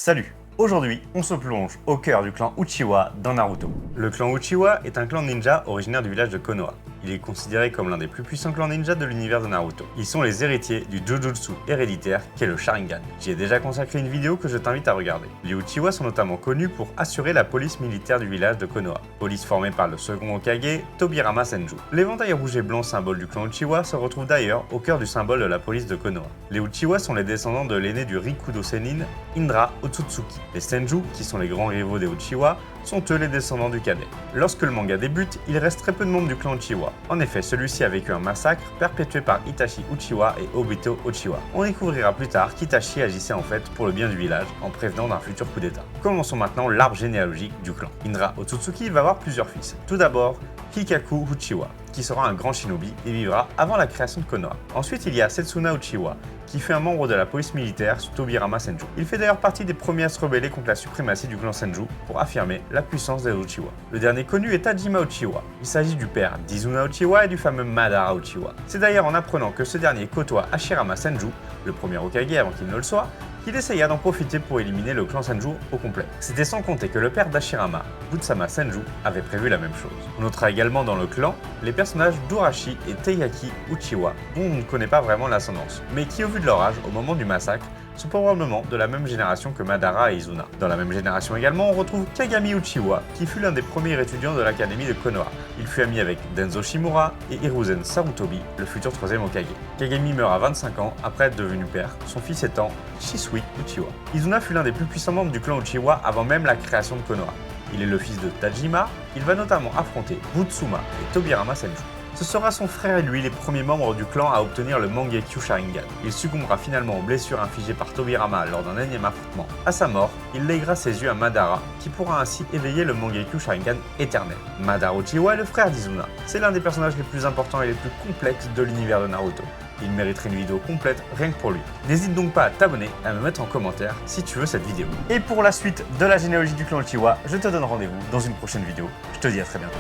Salut! Aujourd'hui, on se plonge au cœur du clan Uchiwa dans Naruto. Le clan Uchiwa est un clan ninja originaire du village de Konoha. Il est considéré comme l'un des plus puissants clans ninja de l'univers de Naruto. Ils sont les héritiers du Jujutsu héréditaire qu'est le Sharingan. J'y ai déjà consacré une vidéo que je t'invite à regarder. Les Uchiwa sont notamment connus pour assurer la police militaire du village de Konoha. Police formée par le second Hokage, Tobirama Senju. L'éventail rouge et blanc symbole du clan Uchiwa se retrouve d'ailleurs au cœur du symbole de la police de Konoha. Les Uchiwa sont les descendants de l'aîné du Rikudo Sennin, Indra Otsutsuki. Les Senju, qui sont les grands rivaux des Uchiwa, sont eux les descendants du cadet. Lorsque le manga débute, il reste très peu de membres du clan Uchiwa. En effet, celui-ci a vécu un massacre perpétué par Itachi Uchiwa et Obito Uchiwa. On découvrira plus tard qu'Itachi agissait en fait pour le bien du village en prévenant d'un futur coup d'état. Commençons maintenant l'arbre généalogique du clan. Indra Otsutsuki va avoir plusieurs fils. Tout d'abord, Hikaku Uchiwa, qui sera un grand shinobi et vivra avant la création de Konoha. Ensuite, il y a Setsuna Uchiwa, qui fut un membre de la police militaire sous Tobirama Senju. Il fait d'ailleurs partie des premiers à se rebeller contre la suprématie du clan Senju pour affirmer la puissance des Uchiwa. Le dernier connu est Tajima Uchiwa. Il s'agit du père d'Izuna Uchiwa et du fameux Madara Uchiwa. C'est d'ailleurs en apprenant que ce dernier côtoie Hashirama Senju, le premier Hokage avant qu'il ne le soit, qu'il essaya d'en profiter pour éliminer le clan Senju au complet. C'était sans compter que le père d'Hashirama, Butsama Senju, avait prévu la même chose. On notera également dans le clan les personnages d'Urashi et Teiyaki Uchiwa, dont on ne connaît pas vraiment l'ascendance, mais qui au vu de leur âge au moment du massacre, sont probablement de la même génération que Madara et Izuna. Dans la même génération également, on retrouve Kagami Uchiwa, qui fut l'un des premiers étudiants de l'académie de Konoha. Il fut ami avec Denzo Shimura et Hiruzen Sarutobi, le futur troisième Hokage. Kagami meurt à 25 ans après être devenu père, son fils étant Shisui Uchiwa. Izuna fut l'un des plus puissants membres du clan Uchiwa avant même la création de Konoha. Il est le fils de Tajima, il va notamment affronter Butsuma et Tobirama Senju. Ce sera son frère et lui les premiers membres du clan à obtenir le Mangekyo Sharingan. Il succombera finalement aux blessures infligées par Tobirama lors d'un énième affrontement. À sa mort, il lèguera ses yeux à Madara, qui pourra ainsi éveiller le Mangekyo Sharingan éternel. Madara Uchiwa est le frère d'Izuna. C'est l'un des personnages les plus importants et les plus complexes de l'univers de Naruto. Il mériterait une vidéo complète rien que pour lui. N'hésite donc pas à t'abonner et à me mettre en commentaire si tu veux cette vidéo. Et pour la suite de la généalogie du clan Uchiwa, je te donne rendez-vous dans une prochaine vidéo. Je te dis à très bientôt.